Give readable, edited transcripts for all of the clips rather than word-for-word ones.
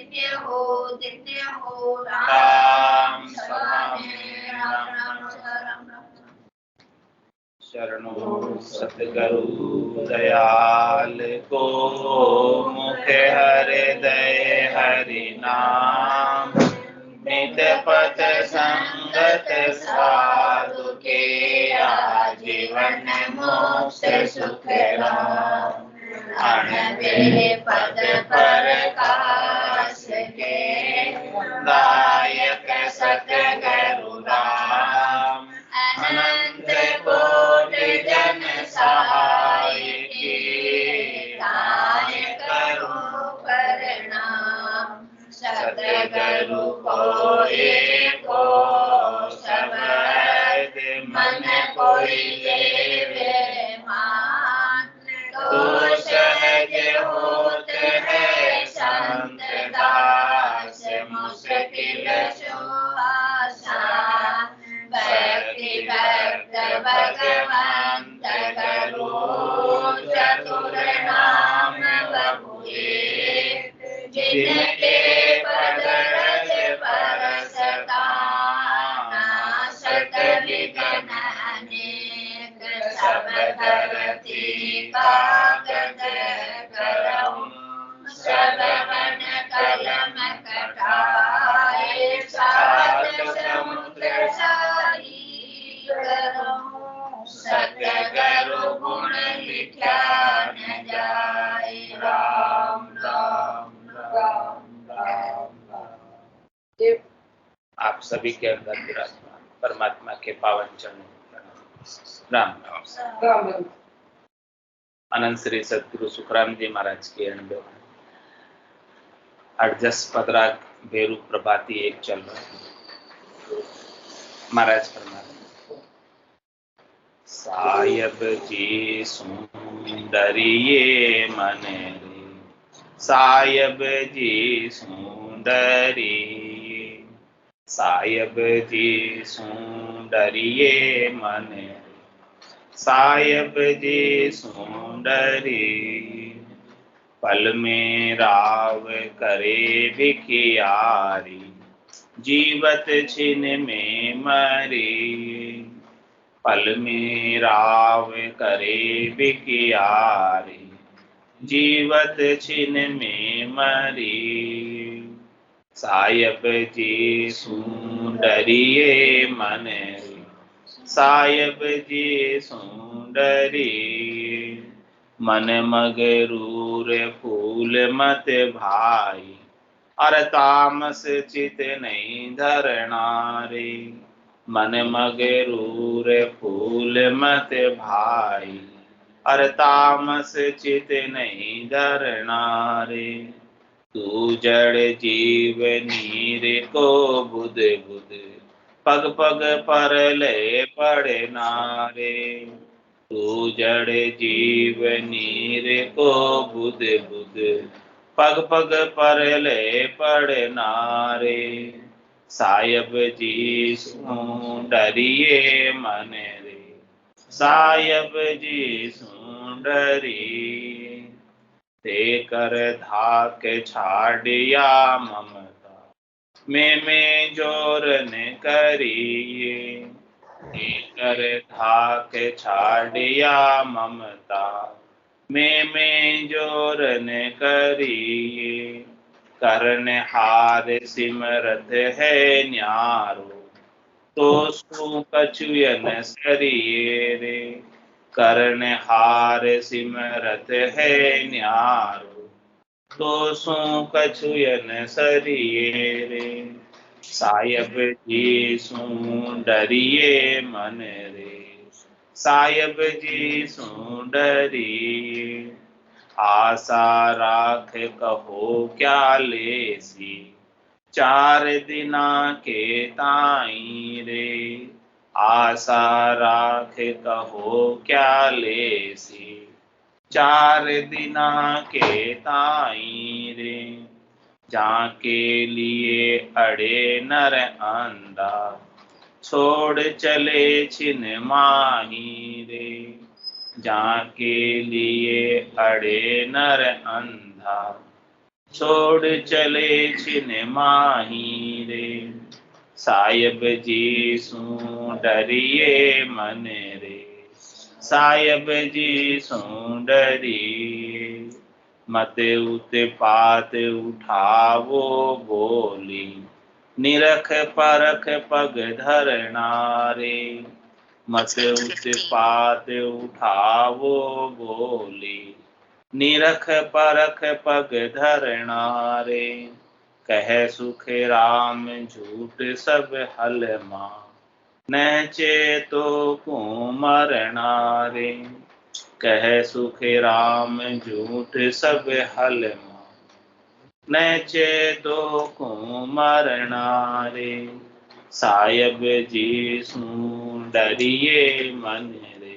दिन्य हो राम सभा में राम राम राम राम। शरणो सतगुरु दयाल को, मुख हृदय हरि नाम। नित पथ संगत साधु के, आजीवन मोक्ष सुख राम। अणबे पद प्रकाश के, दायक सतगुरु राम। अनंत कोटि जन सहाय के, दान करो प्रणाम। सतगुरु को एको शब्द मन कोई लेवे मान। तो सहज होत है संत दास, मुश्किल सो आसान। भक्ति भक्त भगवंत गुरु, चतुर नाम बहुए। जिनके पद रज परसता, नासत विघ्न अनेक। सब धरती कागज करऊं, सब वन कलम कटाए। सात समुद्र सारी करऊं, सतगुरु गुण लिखा न जाए। राम राम राम राम राम। आप सभी के अंदर विराजमान परमात्मा के पावन चरणों राम राम। अनंत श्री सतगुरु सुखराम जी महाराज के अनुभव 8 पदराग भेरू प्रभाती एक चल रहा है। महाराज फरमा सायब जी सुंदरिये मन रे, सायब जी सुंदरी। सायब जी सुंदरिये मन रे, सायब जी सुंदरी। पल में राव करे भिखियारी, जीवत छिन में मरी। पल में राव करे भिखियारी, जीवत छिन में मरी। सायब जी सुंदरिये मन रे, सायब जी सुंदरी। मन मगरूर फूल मत भाई, अर तामस चित नहीं धरना रे। मन मगरूर फूल मत भाई, अर तामस चित नहीं धरना रे। तू जड़ जीव नीर को बुध बुध, पग पग पर ले पड़े नारे। तू जड़ जीव नीर को बुध बुध, पग पग पर ले पड़े नारे। सायब जी सुंदरिये मन रे, सायब जी सुंदरी। ते कर धाक छाड़िया ममता, में जोर न करिए। कर धाक छाड़िया ममता, में जोर न करिए। करण हार सिमरत है न्यारो, तो सु कछुयन सरिये रे। करण हार सिमरत है न्यारो, तो सु कछुयन सरिये रे। सायब जी सुंदरिये मन रे, सायब जी सुंदरी। आशा राख कहो क्या लेसी, 4 दिना के ताई रे। आशा राख कहो क्या लेसी, 4 दिना के ताई रे। जाके लिए अड़े नर अंधा, छोड़ चले छिन माही रे। जाके लिए अड़े नर अंधा, छोड़ चले छिन माही रे, साहिब जी सू डरिए मन रे, साहिब जी सू डरिए। मत उत पात उठावो बोली, निरख परख पग धरना रे। मत उत पात उठावो बोली, निरख परख पग धरना रे। कह सुख राम झूठ सब हल मां, न चेतो को मरना रे। कह सुख राम झूठ सब हल मां, न चेतो को मरना रे। साहिब जी सू डरिए मन रे,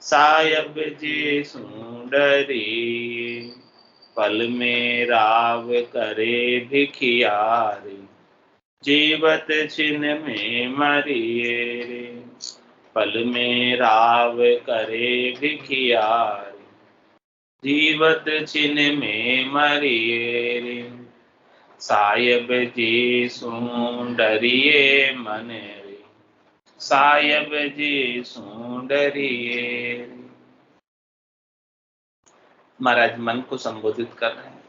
साहिब जी सू डरिए। पल में राव करे भिखियारी, जीवत छिन में मरिए रे। पल में राव करे भिखियारी, जीवत छिन में मरिए रे। साहिब जी सू डरिए मन रे, साहिब जी सू डरिए। महाराज मन को संबोधित कर रहे हैं,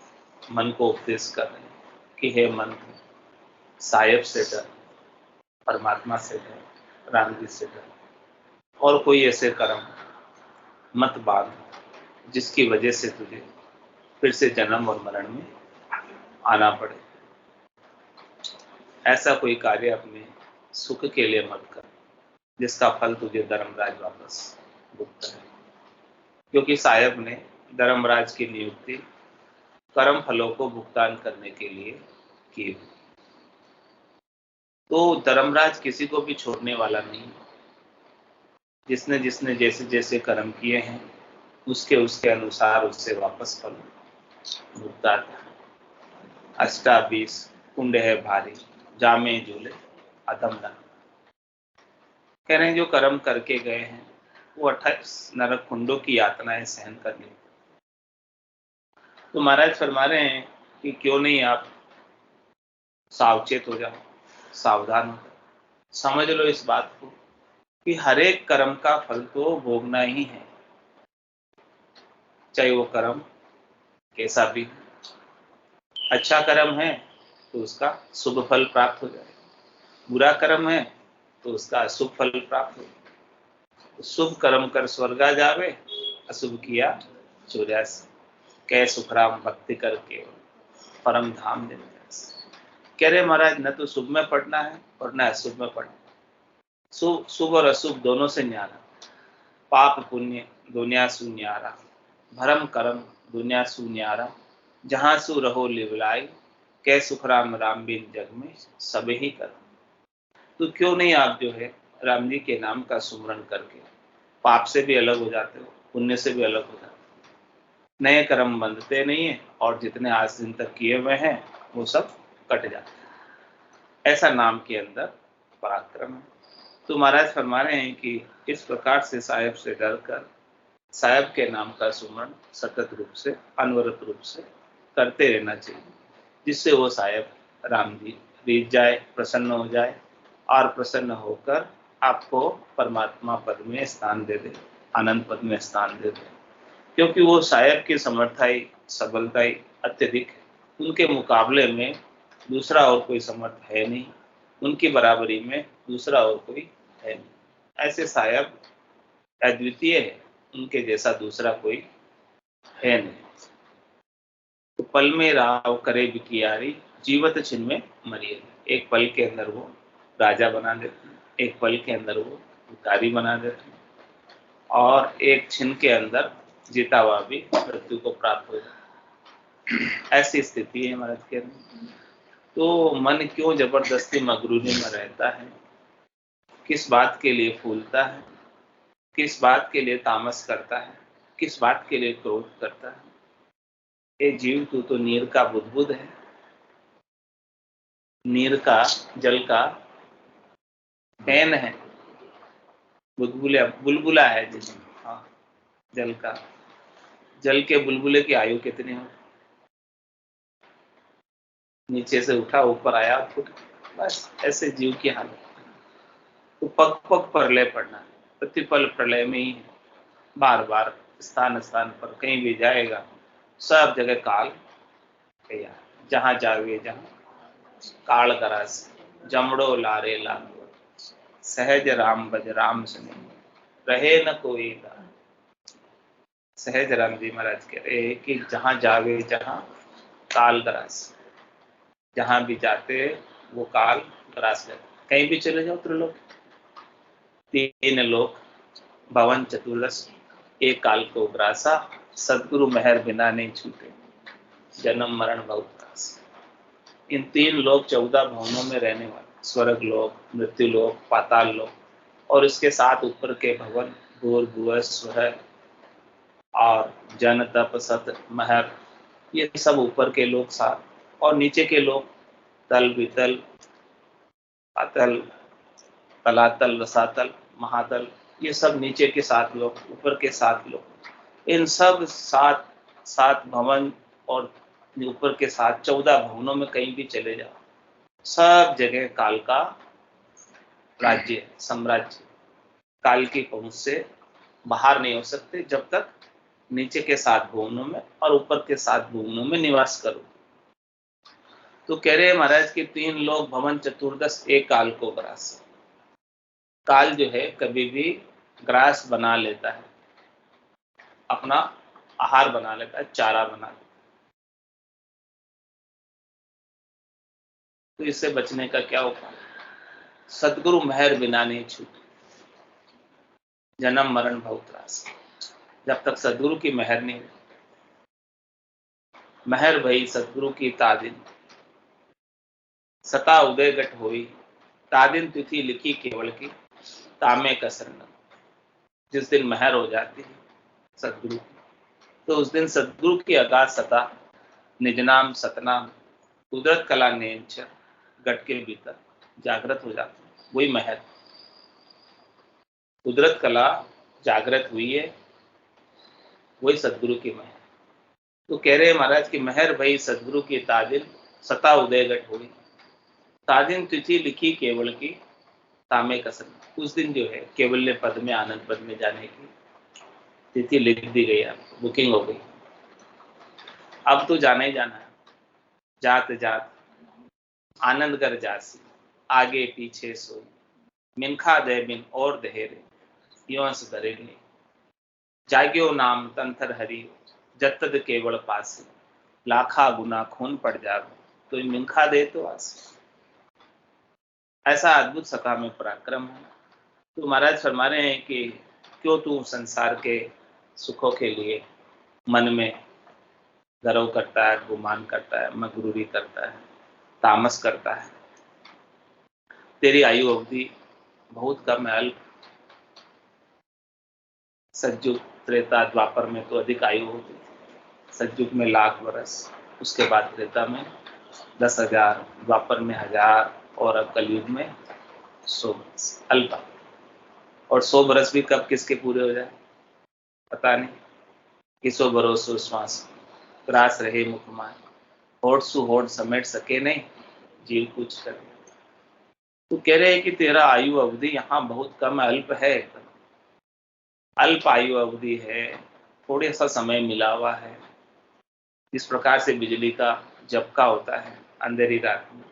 मन को उपदेश कर रहे हैं कि हे मन, साहिब से डर, परमात्मा से डर, राम जी से डर, और कोई ऐसे कर्म मत बांध जिसकी वजह से तुझे फिर से जन्म और मरण में आना पड़े। ऐसा कोई कार्य अपने सुख के लिए मत कर जिसका फल तुझे धर्मराज वापस भुगता है। क्योंकि साहिब ने धर्मराज की नियुक्ति कर्म फलों को भुगतान करने के लिए की। तो धर्मराज किसी को भी छोड़ने वाला नहीं। जिसने जिसने जैसे जैसे कर्म किए हैं उसके उसके अनुसार उससे वापस फल भुगताता है। अष्टाबीस कुंड है भारी, जामे झूले अधम न। कह रहे हैं जो कर्म करके गए हैं वो 28 नरक कुंडों की यातनाएं सहन करनी। तो महाराज फरमा रहे हैं कि क्यों नहीं आप सावचेत हो जाओ, सावधान हो जाओ, समझ लो इस बात को कि हर एक कर्म का फल तो भोगना ही है, चाहे वो कर्म कैसा भी। अच्छा कर्म है तो उसका शुभ फल प्राप्त हो जाए, बुरा कर्म है तो उसका अशुभ फल प्राप्त हो। शुभ कर्म कर स्वर्गा जावे, अशुभ किया चौरासी। कै सुखराम भक्ति करके परम धाम दे। कह रहे महाराज न तो शुभ में पढ़ना है और न अशुभ में पढ़ना। शुभ और अशुभ दोनों से न्यारा, पाप पुण्य दुनिया सु न्यारा, भरम कर्म दुनिया सु न्यारा। जहां सु रहो लिवलाई, कै सुखराम राम बिन जग में सब ही कर। तो क्यों नहीं आप जो है राम जी के नाम का सुमरण करके पाप से भी अलग हो जाते हो, पुण्य से भी अलग हो जाते हो। नए कर्म बंधते नहीं है और जितने आज दिन तक किए हुए हैं वो सब कट जाते हैं। ऐसा नाम के अंदर पराक्रम है। तो महाराज फरमा रहे हैं कि इस प्रकार से साहिब से डर कर साहिब के नाम का सुमरण सतत रूप से अनवरत रूप से करते रहना चाहिए, जिससे वो साहिब राम जी रीझ जाए, प्रसन्न हो जाए और प्रसन्न होकर आपको परमात्मा पद में स्थान दे दे, आनंद पद में स्थान दे दे। क्योंकि वो साहिब की समर्थाई सबलताई अत्यधिक है, उनके मुकाबले में दूसरा और कोई समर्थ है नहीं, उनकी बराबरी में दूसरा और कोई है नहीं। ऐसे साहिब अद्वितीय है, उनके जैसा दूसरा कोई है नहीं। तो पल में राव करे बिकियारी, जीवत छिन में मरिए। एक पल के अंदर वो राजा बना देते हैं, एक पल के अंदर वो भिखारी बना देते हैं, और एक छिन के अंदर जीता हुआ भी मृत्यु को प्राप्त हो जाए। ऐसी स्थिति है महाराज के अंदर। तो मन क्यों जबरदस्ती मगरूरी में रहता है, किस बात के लिए फूलता है, किस बात के लिए तामस करता है, किस बात के लिए क्रोध करता है। ये जीव तू तो नीर का बुदबुद है, नीर का जल का फैन है, बुलबुला बुलबुला है जिसमें, हाँ, जल का, जल के बुलबुले की आयु कितनी हो? नीचे से उठा, ऊपर आया, फूट। बस ऐसे जीव की हालत। तो पग पग प्रलय पड़ना, प्रतिपल प्रलय में ही बार बार स्थान स्थान पर कहीं भी जाएगा, सब जगह काल भैया। जहां जावे जहां काल करास, जमड़ो लारे लाल, सहज राम बज राम सुने, रहे न कोई दार। सहज राम जी महाराज कह रहे हैं कि जहां जावे जहां काल ग्रास, जहां भी जाते वो काल ग्रास लेते। कहीं भी चले जाओ त्रिलोक, तीन लोक भवन चतुर्दश, एक काल को ग्रासा, सदगुरु मेहर बिना नहीं छूटे, जन्म मरण बहुत त्रास। इन तीन लोक 14 भवनों में रहने वाले, स्वर्ग लोक, मृत्यु लोक, पाताल लोक और इसके साथ ऊपर के भवन भूर भुव स्वर और जन तप सत महर, ये सब ऊपर के लोक सात। और नीचे के लोक तल वितल पातल तलातल रसातल महातल, ये सब नीचे के 7 लोक, ऊपर के 7 लोक। इन सब सात भवन और ऊपर के 14 भवनों में कहीं भी चले जाओ, सब जगह काल का राज्य है, साम्राज्य। काल की पहुंच से बाहर नहीं हो सकते जब तक नीचे के 7 भुवनों में और ऊपर के 7 भुवनों में निवास करो। तो कह रहे हैं महाराज कि 3 लोक भवन चतुर्दश, एक काल को ग्रास। काल जो है कभी भी ग्रास बना लेता है, अपना आहार बना लेता है, चारा बना लेता है। तो इससे बचने का क्या उपाय? सदगुरु मेहर बिना नहीं छूटे, जन्म मरण बहुत त्रास। जब तक सदगुरु की मेहर नहीं, मेहर भई सदगुरु की तादिन, सता उदय गट होई, तादिन तिथि लिखी केवल की, तामे कसर न। जिस दिन मेहर हो जाती है सदगुरु की, तो उस दिन सदगुरु की अगाध सता, निज नाम सतनाम, कुदरत कला नेम गट के भीतर जागृत हो जाती है। वही मेहर, कुदरत कला जागृत हुई है, वही सदगुरु की मेहर। तो कह रहे हैं महाराज की मेहर भई सदगुरु की तादिन, सता उदय गट हुई, तादिन तिथि लिखी केवल की, तामे कसर। उस दिन जो है केवल्य पद में, आनंद पद में जाने की तिथि लिख दी गई, आपको बुकिंग हो गई। अब तो जाना ही जाना है। जात जात आनंद कर जासी, आगे पीछे सो, मिनखा दे बिन और दहेरे, योंस दरेगे, जाग्यो नाम तंथर हरि, जतद केवल पास, लाखा गुना खून पड़ जावे, तो मिनखा दे तो आस। ऐसा अद्भुत सखा में पराक्रम है। तो महाराज फरमा रहे हैं कि क्यों तू संसार के सुखों के लिए मन में गर्व करता है, गुमान करता है, मगरूरी करता है, तामस करता है। तेरी आयु अवधि बहुत कम है, अल्प। सतयुग त्रेता द्वापर में तो अधिक आयु होती थी। सतयुग में 1,00,000 वर्ष, उसके बाद त्रेता में 10,000, द्वापर में 1,000 और अब कलयुग में 100 वर्ष, अल्प। और 100 वर्ष भी कब किसके पूरे हो जाए पता नहीं। किसो भरोसो श्वास, त्रास रहे मुखमान, होठ सु होठ समेट सके नहीं, जीव कुछ करे। तो कह रहे हैं कि तेरा आयु अवधि यहाँ बहुत कम, अल्प है, अल्प आयु अवधि है, थोड़ा सा समय मिला हुआ है। इस प्रकार से बिजली का झपका होता है अंधेरी रात में,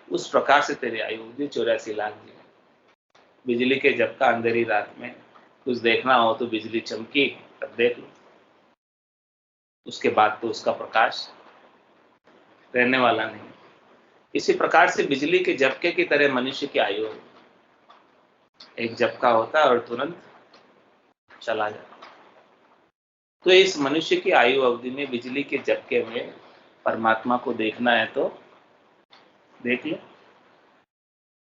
उस प्रकार से तेरी आयु अवधि 84 लाख जी। बिजली के झपका अंधेरी रात में, कुछ देखना हो तो बिजली चमकी तब देख लो, उसके बाद तो उसका प्रकाश रहने वाला नहीं। इसी प्रकार से बिजली के झपके की तरह मनुष्य की आयु, एक झपका होता है और तुरंत चला जाता। तो इस मनुष्य की आयु अवधि में बिजली के झपके में परमात्मा को देखना है तो देख लो,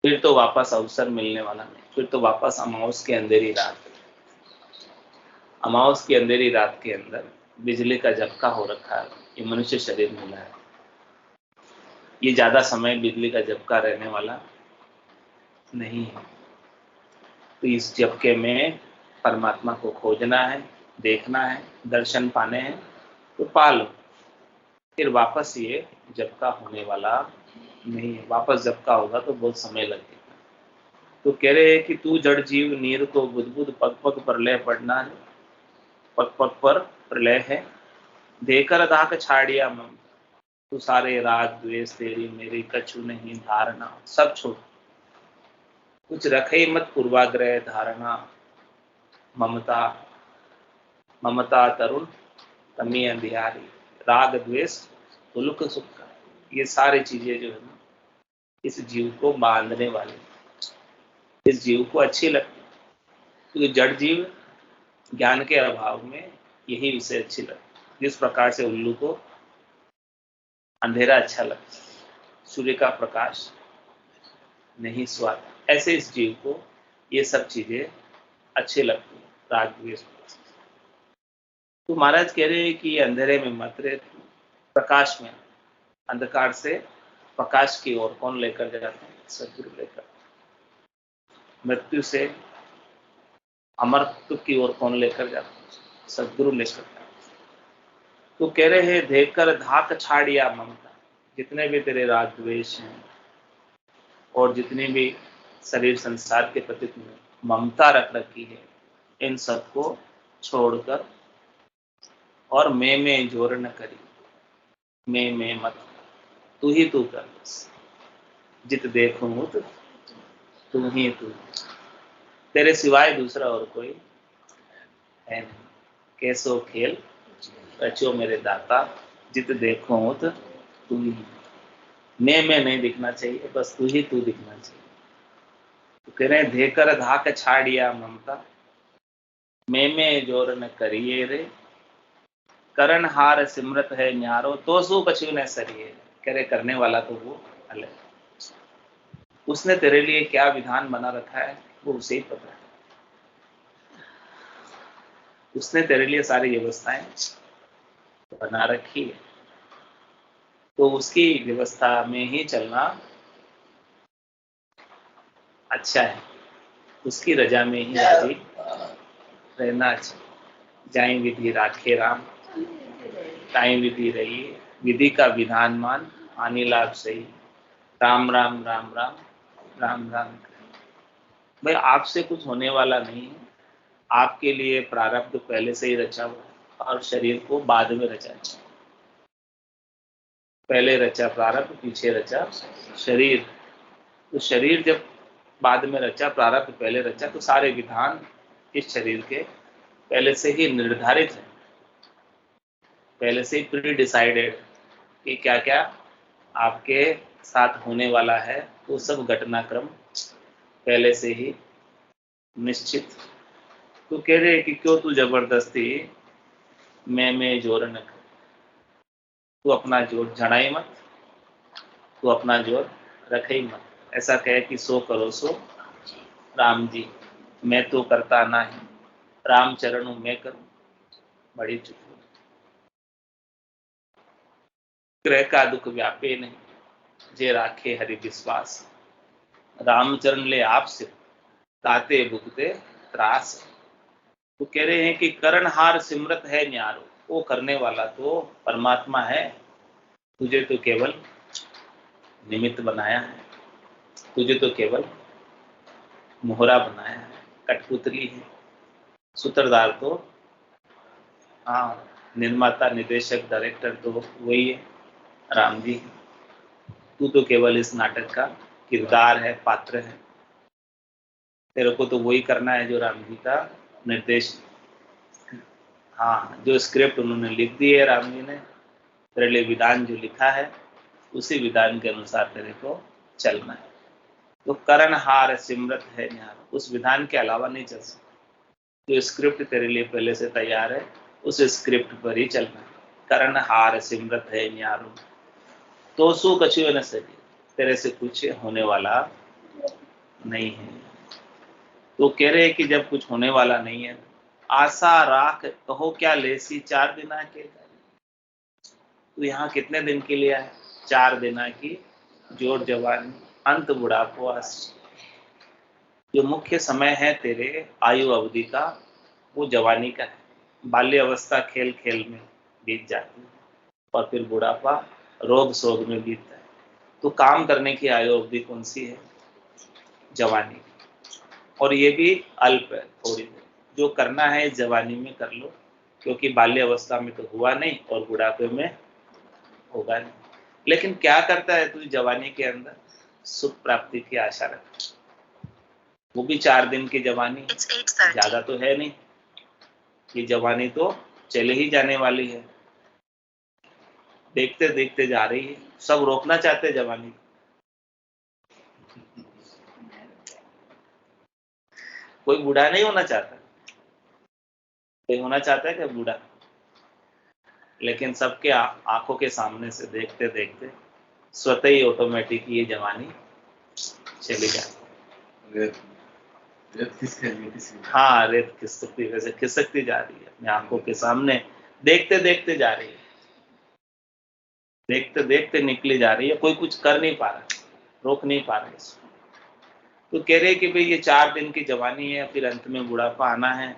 फिर तो वापस अवसर मिलने वाला नहीं। फिर तो वापस अमावस की अंधेरी रात, अमावस की अंधेरी रात के अंदर बिजली का झपका हो रखा है, ये मनुष्य शरीर मिला है। ये ज्यादा समय बिजली का झपका रहने वाला नहीं है। तो इस झपके में परमात्मा को खोजना है, देखना है, दर्शन पाने हैं तो पा लो। फिर वापस ये जब का होने वाला नहीं है। वापस जब का होगा तो बहुत समय लगेगा। तो कह रहे हैं कि तू जड़ जीव नीर को बुदबुद पग पग प्रलय पड़ना है, पग पग पर प्रलय है, देकर दाक छाड़िया मम, तू सारे राग द्वेष तेरी मेरी कछु नहीं धारणा, सब छोड़, कुछ रखे मत पूर्वाग्रह धारणा, ममता ममता तरुण तमी अंधियारी, राग द्वेष तुलक सुख, ये सारी चीजें जो है ना इस जीव को बांधने वाली, इस जीव को अच्छी लगती, क्योंकि जड़ जीव ज्ञान के अभाव में यही विषय अच्छी लगती। जिस प्रकार से उल्लू को अंधेरा अच्छा लगता है, सूर्य का प्रकाश नहीं स्वाद, ऐसे इस जीव को ये सब चीजें अच्छी लगती हैं, राग द्वेष। तो महाराज कह रहे हैं कि अंधेरे में मत रहे, प्रकाश में, अंधकार से प्रकाश की ओर कौन लेकर जाते हैं? सदगुरु लेकर। मृत्यु से अमरत्व की ओर कौन लेकर जाते हैं? सदगुरु लेकर जाते हैं। तो कह रहे हैं देखकर धाक छाड़िया ममता, जितने भी तेरे राग द्वेष हैं और जितनी भी शरीर संसार के प्रति ममता रख रखी है, इन सबको छोड़कर और मैं जोर न करी, मैं मत, तू ही तू कर, जित देखूं तू ही तू, तेरे सिवाय दूसरा और कोई है नहीं। कैसो खेल रचो मेरे दाता, जित देखूं तू ही, मैं नहीं दिखना चाहिए, बस तू ही तू दिखना चाहिए। तो कह रहे देकर धाक छाड़िया ममता, मैं जोर न करिए रे, करण हार सिमरत है न्यारो, तो सु कछु न सरिये। कह रहे करने वाला तो वो अलग, उसने तेरे लिए क्या विधान बना रखा है वो उसे ही पता है। उसने तेरे लिए सारी व्यवस्थाएं बना रखी है, तो उसकी व्यवस्था में ही चलना अच्छा है, उसकी रजा में ही राजी रहना अच्छा। जाई विधि राखे राम, ताई विधि रही, विधि का विधान मान, हानि लाभ सही, राम राम राम राम राम राम। भाई आपसे कुछ होने वाला नहीं है, आपके लिए प्रारब्ध पहले से ही रचा हुआ है और शरीर को बाद में रचा है। पहले रचा प्रारब्ध, पीछे रचा शरीर। तो शरीर जब बाद में रचा, प्रारब्ध पहले रचा, तो सारे विधान इस शरीर के पहले से ही निर्धारित है, पहले से ही प्री डिसाइडेड कि क्या क्या आपके साथ होने वाला है। वो सब घटनाक्रम पहले से ही निश्चित। तो कह रहे हैं कि क्यों तू जबरदस्ती मैं जोर न कर, तू अपना जोर झड़ाई मत, तू अपना जोर रखे ही मत। ऐसा कहे कि सो करो सो राम जी, मैं तो करता ना ही, राम चरणों में करूं बड़ी चुप। ग्रह का दुख व्यापे नहीं, जे राखे हरि विश्वास, रामचरण ले आप से ताते भुगते त्रास। तो कह रहे हैं कि करणहार सिमरत है न्यारो, वो करने वाला तो परमात्मा है, तुझे तो केवल निमित्त बनाया है, तुझे तो केवल मोहरा बनाया है, कठपुतली है। सूत्रधार तो हाँ, निर्माता निर्देशक डायरेक्टर तो वही है, राम जी। तू तो केवल इस नाटक का किरदार है, पात्र है। तेरे को तो वही करना है जो राम जी का निर्देश, हाँ, जो स्क्रिप्ट उन्होंने लिख दी है राम जी ने, तेरे लिए विधान जो लिखा है उसी विधान के अनुसार तेरे को चलना है। तो करणहार सिमरत है न्यार, उस विधान के अलावा नहीं चल सकता। जो स्क्रिप्ट तेरे लिए पहले से तैयार है उस स्क्रिप्ट पर ही चलना है। करणहार सिमरत है न्यारो, तो सु कछु न सके, तेरे से कुछ होने वाला नहीं है। तो कह रहे हैं कि जब कुछ होने वाला नहीं है, आशा राख कहो क्या लेसी 4 दिना के, तो यहाँ कितने दिन के लिए है? 4 दिना की जोर जवानी, अंत बुढ़ापा। जो मुख्य समय है तेरे आयु अवधि का वो जवानी का है। बाल्य अवस्था खेल खेल में बीत जाती है, और फिर बुढ़ापा रोग शोग में बीतता है। तो काम करने की आयु अवधि कौन सी है? जवानी। और ये भी अल्प है, थोड़ी देर। जो करना है जवानी में कर लो, क्योंकि बाल्य अवस्था में तो हुआ नहीं और बुढ़ापे में होगा नहीं। लेकिन क्या करता है तू जवानी के अंदर? सुख प्राप्ति की आशा रखता, वो भी 4 दिन की जवानी, ज्यादा तो है नहीं। ये जवानी तो चले ही जाने वाली है, देखते देखते जा रही है। सब रोकना चाहते हैं जवानी। कोई बूढ़ा नहीं होना चाहता, कोई होना चाहता है क्या बूढ़ा? लेकिन सबके आंखों के सामने से देखते देखते स्वतः ही ऑटोमेटिक ये जवानी चली जाती। हाँ, रेत खिसकती, वैसे खिसकती जा रही है अपनी आंखों के सामने, देखते देखते जा रही है, देखते देखते निकली जा रही है। कोई कुछ कर नहीं पा रहा, रोक नहीं पा रहा इसको। तो कह रहे कि भाई ये 4 दिन की जवानी है, फिर अंत में बुढ़ापा आना है।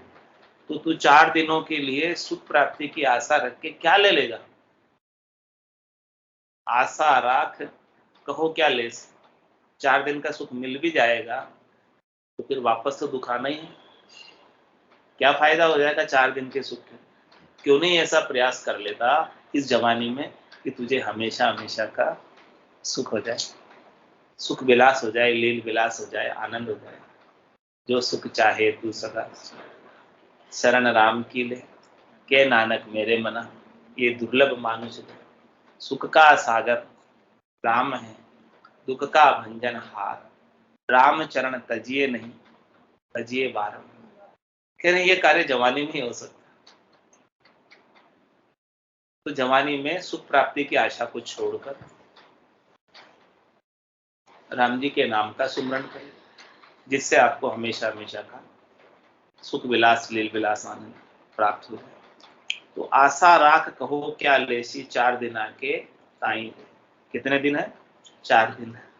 तो तू 4 दिनों के लिए सुख प्राप्ति की आशा रख के क्या ले लेगा? आशा राख कहो क्या ले। 4 दिन का सुख मिल भी जाएगा तो फिर वापस तो दुख आना ही है। क्या फायदा हो जाएगा 4 दिन के सुख के? क्यों नहीं ऐसा प्रयास कर लेता इस जवानी में कि तुझे हमेशा हमेशा का सुख हो जाए, सुख विलास हो जाए, लील विलास हो जाए, आनंद हो जाए। जो सुख चाहे तू सदा शरण राम की ले, के नानक मेरे मना। ये दुर्लभ मानुष है। सुख का सागर राम है, दुख का भंजन हार। राम चरण तजिए नहीं, तजिए बारम। कह रहे ये कार्य जवानी में ही हो सकता। तो जवानी में सुख प्राप्ति की आशा को छोड़कर राम जी के नाम का सुमरण करें, जिससे आपको हमेशा हमेशा का सुख विलास, लील विलास, आनंद प्राप्त हो जाए। तो आशा राख कहो क्या लेसी, 4 दिन आके ताई। कितने दिन है? 4 दिन है।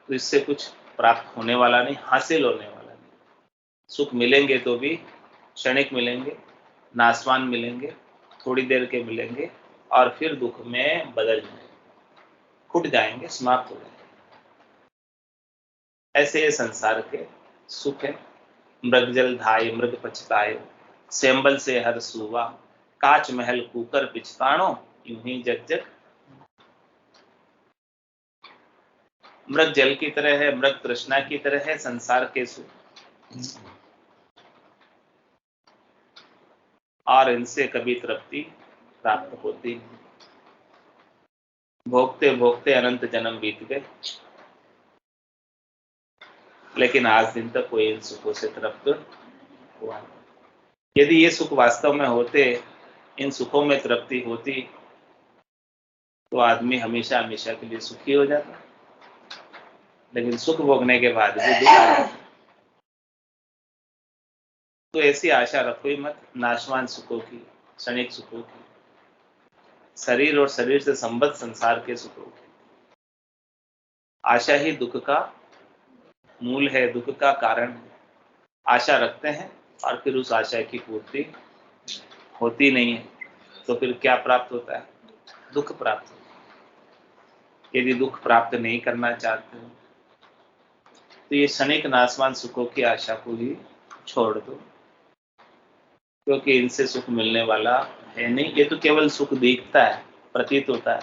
तो इससे कुछ प्राप्त होने वाला नहीं, हासिल होने वाला नहीं। सुख मिलेंगे तो भी क्षणिक मिलेंगे, नाशवान मिलेंगे, थोड़ी देर के मिलेंगे और फिर दुख में बदल जाएंगे, फूट जाएंगे, समाप्त हो जाएंगे। ऐसे ये संसार के सुख है। मृग जल धाय मृग पछताए, सेंबल से हर सुवा। काच महल कूकर पिछताणो, यूं ही जग जग। मृग जल की तरह है, मृग तृष्णा की तरह है संसार के सुख, और इनसे कभी तृप्ति प्राप्त होती नहीं। भोगते भोगते अनंत जन्म बीत गए, लेकिन आज दिन तक कोई इन सुखों से तृप्त हुआ नहीं। यदि ये सुख वास्तव में होते, इन सुखों में तृप्ति होती, तो आदमी हमेशा हमेशा के लिए सुखी हो जाता। लेकिन सुख भोगने के बाद भी दुख आ जाता। तो ऐसी आशा रखो ही मत नाशवान सुखों की, क्षणिक सुखों की, शरीर और शरीर से संबद्ध संसार के सुखों की। आशा ही दुख का मूल है, दुख का कारण है। आशा रखते हैं और फिर उस आशा की पूर्ति होती नहीं है, तो फिर क्या प्राप्त होता है? दुख प्राप्त होता है। यदि दुख प्राप्त नहीं करना चाहते हो तो ये क्षणिक नाशवान सुखों की आशा को ही छोड़ दो, क्योंकि इनसे सुख मिलने वाला है नहीं। ये तो केवल सुख दिखता है, प्रतीत होता है।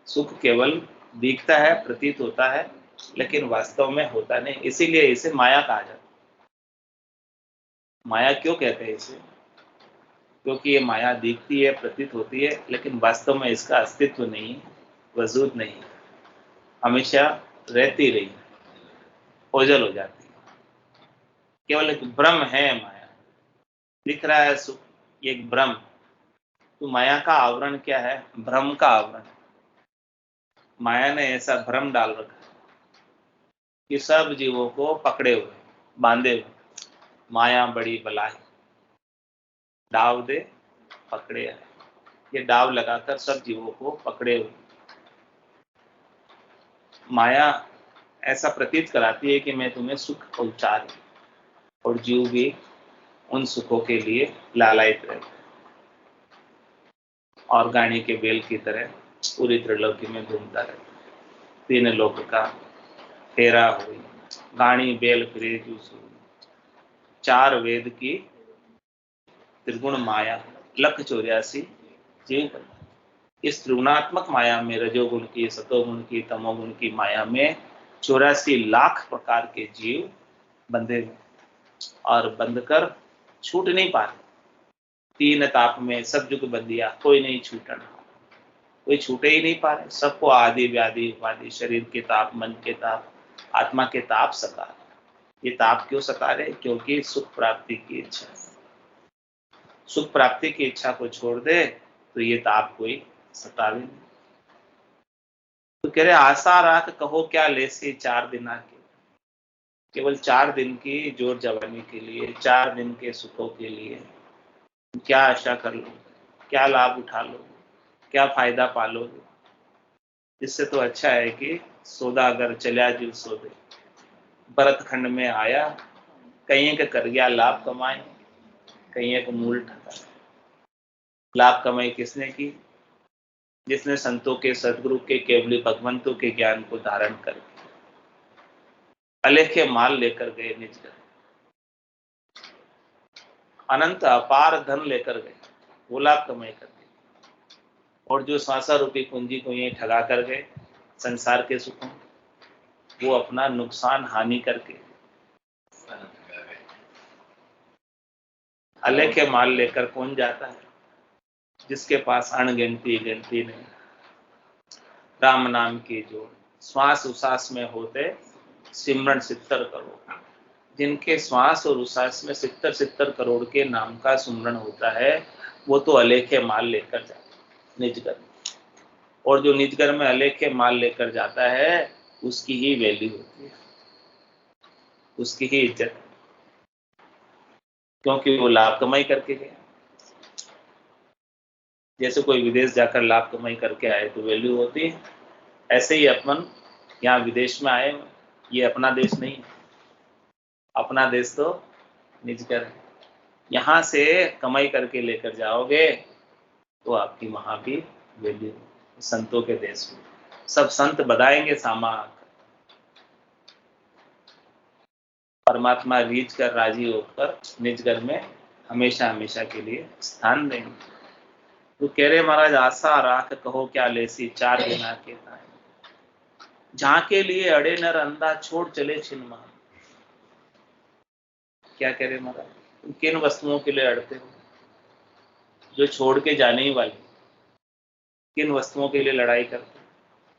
सुख केवल दिखता है, प्रतीत होता है, लेकिन वास्तव में होता नहीं। इसीलिए इसे माया कहा जाता है। माया क्यों कहते हैं इसे? क्योंकि ये माया दिखती है, प्रतीत होती है, लेकिन वास्तव में इसका अस्तित्व नहीं है, वजूद नहीं है। हमेशा रहती रही, ओझल हो जाती है, केवल एक भ्रम है। माया दिख रहा है सुख, ये एक भ्रम। तो माया का आवरण क्या है? भ्रम का आवरण। माया ने ऐसा भ्रम डाल रखा है कि सब जीवों को पकड़े हुए, बांधे हुए। माया बड़ी बलाई, डाव दे पकड़े है। ये डाव लगाकर सब जीवों को पकड़े हुए। माया ऐसा प्रतीत कराती है कि मैं तुम्हें सुख पहुंचा रही, और जीव भी उन सुखों के लिए लालायित रहता है और गाड़ी के बेल की तरह पूरी त्रिलोकी में घूमता रहता है। 3 लोक का फेरा हुई, गाड़ी बेल फिरे जूस हुई, 4 वेद की त्रिगुण माया, 1,84 जीव बना। इस त्रिगुणात्मक माया में रजोगुण की, सतोगुण की, तमोगुण की माया में 84 लाख प्रकार के जीव बंधे हुए और बंधकर छूट नहीं पा रहे। 3 ताप में सब जुग बंदिया, कोई नहीं छूटना, कोई छूटे ही नहीं पा रहे। सबको आदि व्याधि उपाधि, शरीर के ताप, मन के ताप, आत्मा के ताप सता रहे। ये ताप क्यों सता रहे? क्योंकि सुख प्राप्ति की इच्छा, सुख प्राप्ति की इच्छा को छोड़ दे तो ये ताप कोई सतावे नहीं। तो कह रहे आशा राख कहो क्या लेसी 4 दिना के, केवल 4 दिन की जोर जवानी के लिए, 4 दिन के सुखों के लिए क्या आशा कर लो, क्या लाभ उठा लो, क्या फायदा पालोगे? इससे तो अच्छा है कि सौदागर चल्या जुल सौदे, भरत खंड में आया, कहीं के कर गया लाभ कमाए, कहीं एक मूल ठगा। लाभ कमाई किसने की? जिसने संतों के, सदगुरु के, केवली भगवंतों के ज्ञान को धारण करके अलेखे माल लेकर गए निज घर, अनंत अपार धन लेकर गए, वो लाभ कमाई कर गए। और जो सांसा रूपी पूंजी को ये ठगा कर गए संसार के सुखों, वो अपना नुकसान हानि करके अलेखे माल लेकर कौन जाता है? जिसके पास अणगिनती गिनती नहीं, राम नाम की जोड़ श्वास उसास में होते सिमरन 70 करोड़। जिनके श्वास और उसास में 70 करोड़ के नाम का सुमरण होता है, वो तो अलेखे माल लेकर जाता है निज घर में। और जो निज घर में अलेखे माल लेकर जाता है, उसकी ही वैल्यू होती है, उसकी ही इज्जत, क्योंकि वो लाभ कमाई करके गया। जैसे कोई विदेश जाकर लाभ कमाई करके आए तो वैल्यू होती है, ऐसे ही अपन यहाँ विदेश में आए, ये अपना देश नहीं है, अपना देश तो निज घर है। यहाँ से कमाई करके लेकर जाओगे तो आपकी वहां भी वैल्यू। संतों के देश में सब संत बधाएंगे सामा, परमात्मा रीझ कर राजी होकर निज घर में हमेशा हमेशा के लिए स्थान देंगे। तो कह रहे महाराज आशा राख कहो क्या लेसी 4 दिना के ताए, जहां के लिए अड़े नर अंधा छोड़ चले छिन मान। क्या कह रहे महाराज, तुम किन वस्तुओं के लिए अड़ते हो? जो छोड़ के जाने ही वाली। किन वस्तुओं के लिए लड़ाई करते हो?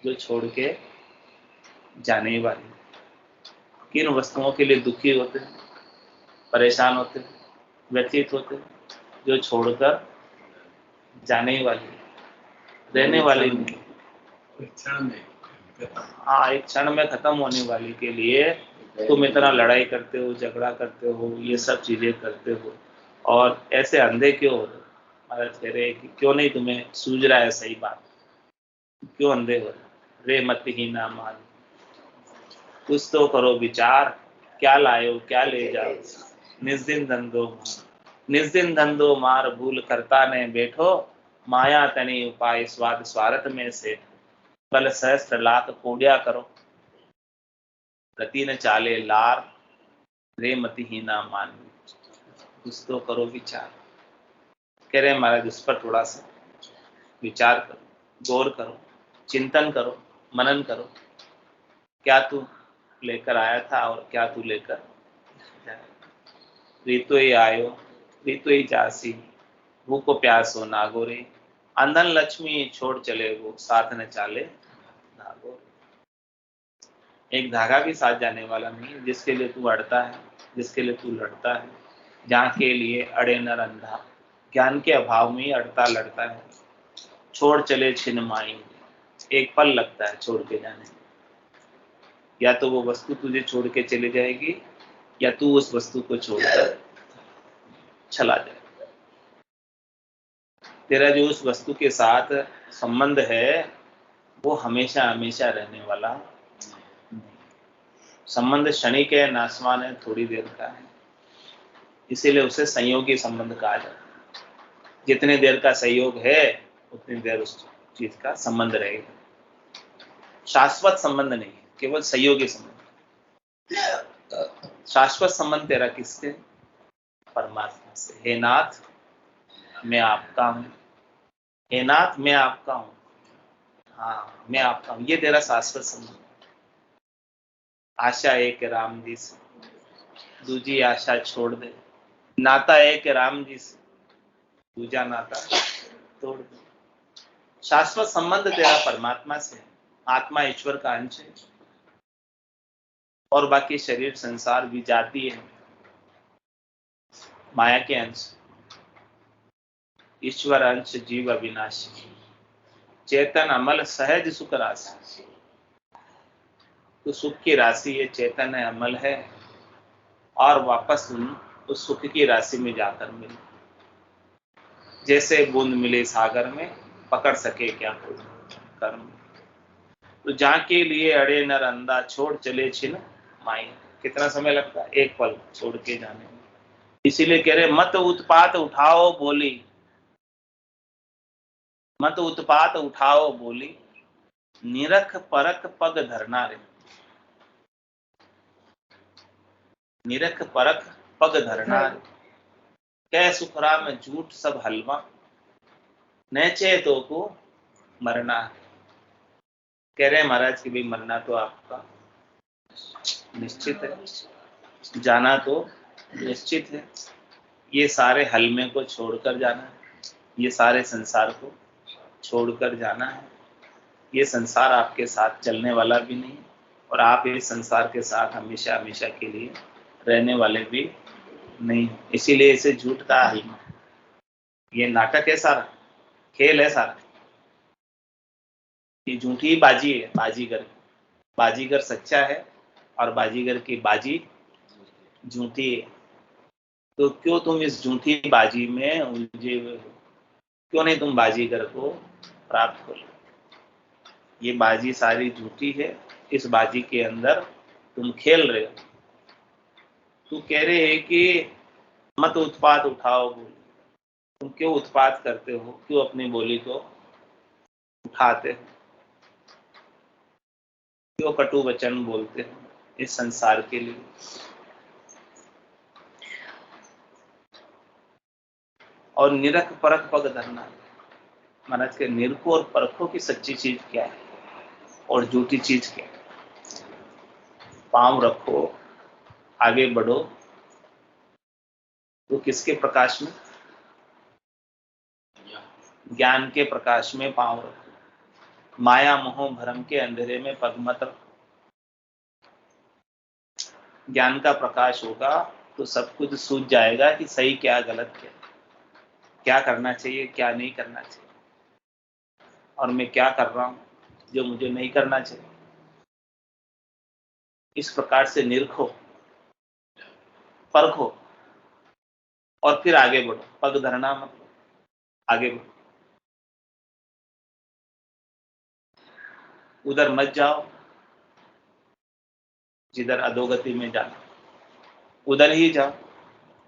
जो छोड़ के जाने ही वाली। किन वस्तुओं के लिए दुखी होते हैं, परेशान होते हैं, व्यथित होते हैं? जो छोड़कर जाने ही वाली, रहने वाली नहीं। हाँ, एक क्षण में खत्म होने वाली के लिए तुम इतना लड़ाई करते हो, झगड़ा करते हो, ये सब चीजें करते हो, और ऐसे अंधे क्यों हो? महाराज कह रहे कि क्यों नहीं तुम्हें सूझ रहा है सही बात, क्यों अंधे हो? रे मत ही ना मान, कुछ तो करो विचार, क्या लायो क्या ले जाओ, निस्दिन धंधो निस्दिन धंधो मार भूल करता ने बैठो, माया तनी उपाय स्वाद स्वार्थ में से, कल सहस्त्र लाख कोड्या करो, गति न चाले लार, रे मति ही ना मान, कुछ तो करो विचार। कह रहे महाराज इस पर थोड़ा सा विचार करो, गौर करो, चिंतन करो, मनन करो। क्या तू लेकर आया था और क्या तू लेकर जाए? रीतो ही आयो रीतो ही जासी, भूखो प्यासो नागोरे, अंधन लक्ष्मी छोड़ चले वो, साथ न चाले धागो। एक धागा भी साथ जाने वाला नहीं है। जिसके लिए तू अड़ता है, जिसके लिए तू लड़ता है, जहाँ के लिए अड़े नर अंधा, ज्ञान के अभाव में ही अड़ता लड़ता है। छोड़ चले छिन माई, एक पल लगता है छोड़ के जाने में। या तो वो वस्तु तुझे छोड़ के चली जाएगी, या तू उस वस्तु को छोड़कर चला जाएगा। तेरा जो उस वस्तु के साथ संबंध है वो हमेशा हमेशा रहने वाला संबंध क्षणिक है, नासवान है, थोड़ी देर का है। इसीलिए उसे संयोगी संबंध कहा जाता है। जितनी देर का संयोग है उतनी देर उस चीज का संबंध रहेगा, शाश्वत संबंध नहीं है, केवल संयोगी संबंध। शाश्वत संबंध तेरा किससे? परमात्मा से। हे नाथ मैं आपका हूं, हे नाथ मैं आपका हूं, हाँ मैं आपका हूं, ये तेरा शाश्वत संबंध। आशा एक राम जी से, दूजी आशा छोड़ दे। नाता एक राम जी से, दूजा नाता तोड़ दे। शाश्वत संबंध तेरा परमात्मा से है। आत्मा ईश्वर का अंश है और बाकी शरीर संसार भी जाती है, माया के अंश। ईश्वर अंश जीव अविनाशी, चेतन अमल सहज सुख राशि। तो सुख की राशि ये चेतन है, अमल है, और वापस उस सुख की राशि में जाकर मिले। जैसे बूंद मिले सागर में, पकड़ सके क्या कोई कर्म। तो जहाँ के लिए अड़े नर अंधा, छोड़ चले छिन माई। कितना समय लगता है? एक पल छोड़ के जाने में। इसीलिए कह रहे मत उत्पात उठाओ बोली, मत उत्पात उठाओ बोली, निरख परख पग धरना रे। निरख परख पग धरना रे, कै सुखरा में झूठ सब हलवा, नैचे तो को मरना। कह रहे महाराज कि भाई मरना तो आपका निश्चित है, जाना तो निश्चित है। ये सारे हलमे को छोड़कर जाना है, ये सारे संसार को छोड़कर जाना है। ये संसार आपके साथ चलने वाला भी नहीं, और आप इस संसार के साथ हमेशा हमेशा के लिए रहने वाले भी नहीं। इसीलिए इसे झूठ का हलमा, ये नाटक है सारा, खेल है सारा। ये झूठी बाजी है, बाजीगर। बाजीगर सच्चा है और बाजीगर की बाजी झूठी है। तो क्यों तुम इस झूठी बाजी में उलझे हुए हो? क्यों नहीं तुम बाजीगर को प्राप्त हो? ये बाजी सारी झूठी है, इस बाजी के अंदर तुम खेल रहे हो। तू कह रहे है कि मत उत्पात उठाओ बोली, तुम क्यों उत्पात करते हो? क्यों अपनी बोली को उठाते हो? क्यों कटु वचन बोलते हो इस संसार के लिए? और निरख परख पग धरना। महाराज के निरखो और परखो की सच्ची चीज क्या है और झूठी चीज क्या है। पांव रखो, आगे बढ़ो, तो किसके प्रकाश में? ज्ञान के प्रकाश में पांव रखो। माया मोह भ्रम के अंधेरे में पग मत रखो। ज्ञान का प्रकाश होगा तो सब कुछ सूझ जाएगा कि सही क्या गलत क्या, क्या करना चाहिए क्या नहीं करना चाहिए, और मैं क्या कर रहा हूं जो मुझे नहीं करना चाहिए। इस प्रकार से निरखो, परखो और फिर आगे बढ़ो। पग धरना मतलब आगे बढ़ो, उधर मत जाओ जिधर अधोगति में जाना, उधर ही जाओ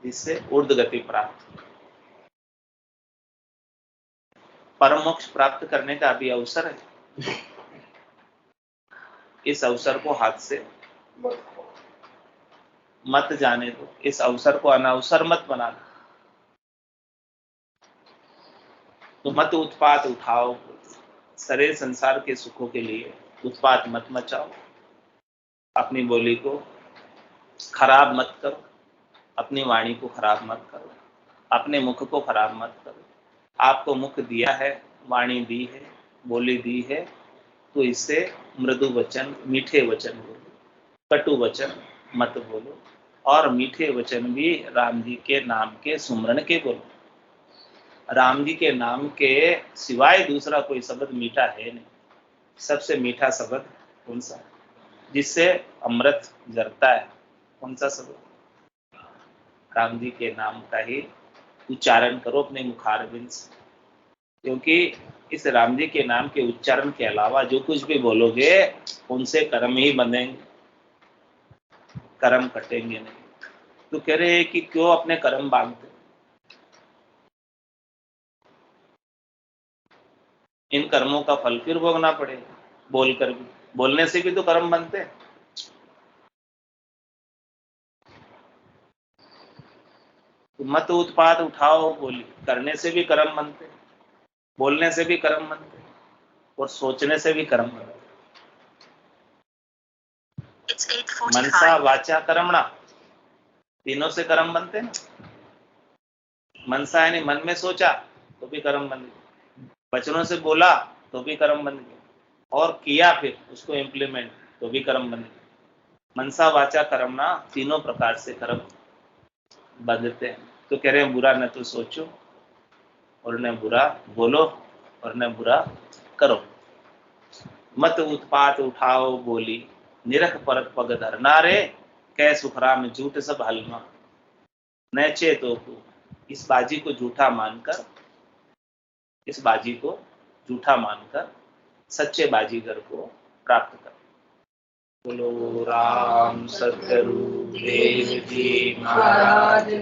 जिससे ऊर्ध गति प्राप्त। परम मोक्ष प्राप्त करने का अभी अवसर है, इस अवसर को हाथ से मत जाने दो, इस अवसर को अनावसर मत बना दो। तो मत उत्पात उठाओ, सारे संसार के सुखों के लिए उत्पात मत मचाओ। अपनी बोली को खराब मत करो, अपनी वाणी को खराब मत करो, अपने मुख को खराब मत करो। आपको मुख दिया है, वाणी दी है, बोली दी है, तो इससे मृदु वचन, मीठे वचन बोलो, कटु वचन मत बोलो। और मीठे वचन भी राम जी के नाम के सुमरण के बोलो। राम जी के नाम के सिवाय दूसरा कोई शब्द मीठा है नहीं। सबसे मीठा शब्द कौन सा? जिससे अमृत झरता है, कौन सा शब्द? राम जी के नाम का ही उच्चारण करो अपने मुखारबिंद से, क्योंकि इस राम जी के नाम के उच्चारण के अलावा जो कुछ भी बोलोगे उनसे कर्म ही बंधेंगे, कर्म कटेंगे नहीं। तो कह रहे हैं कि क्यों अपने कर्म बांधते, इन कर्मों का फल फिर भोगना पड़ेगा। बोलकर भी, बोलने से भी तो कर्म बनते हैं। तो मत उत्पात उठाओ बोली, करने से भी कर्म बनते, बोलने से भी कर्म बनते, और सोचने से भी कर्म बनते। मनसा वाचा कर्मणा, तीनों से कर्म बनते ना। मनसा यानी मन में सोचा तो भी कर्म बन गया, वचनों से बोला तो भी कर्म बन गया, और किया फिर उसको इम्प्लीमेंट तो भी कर्म बन गया। मनसा वाचा कर्मणा, तीनों प्रकार से कर्म बंधते हैं। तो कह रहे हैं बुरा न तो सोचो और न बुरा बोलो और न बुरा करो। मत उत्पात उठाओ बोली, निरख परत पग धरना रे, कै सुखराम झूठ सब हलमा। न चेतो को, इस बाजी को झूठा मानकर, इस बाजी को झूठा मानकर सच्चे बाजीगर को प्राप्त कर। बोलो राम सतगुरु देव जी महाराज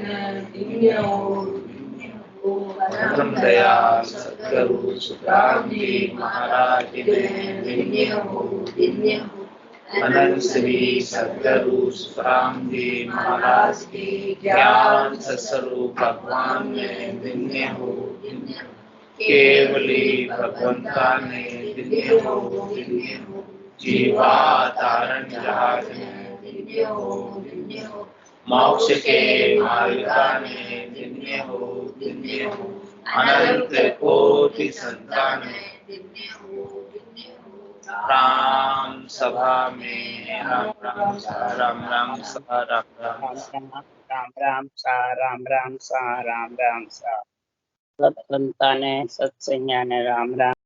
धर्म दयाल सतगुरु सुखराम जी महाराज अनंत श्री सतगुरु सुखराम जी महाराज की ज्ञान सत्स्वरूप भगवान ने दिन्य हो, केवली भगवंता ने दिन्य हो, जीवा तारण जहाज ने दिन्य हो, मोक्ष के मार्गा ने दिन्य हो, अनंत कोटि संतान राम सभा में राम राम सा राम राम सा राम राम राम राम सा राम राम सा राम राम सा सत्संताने सत्संज्ञाने राम राम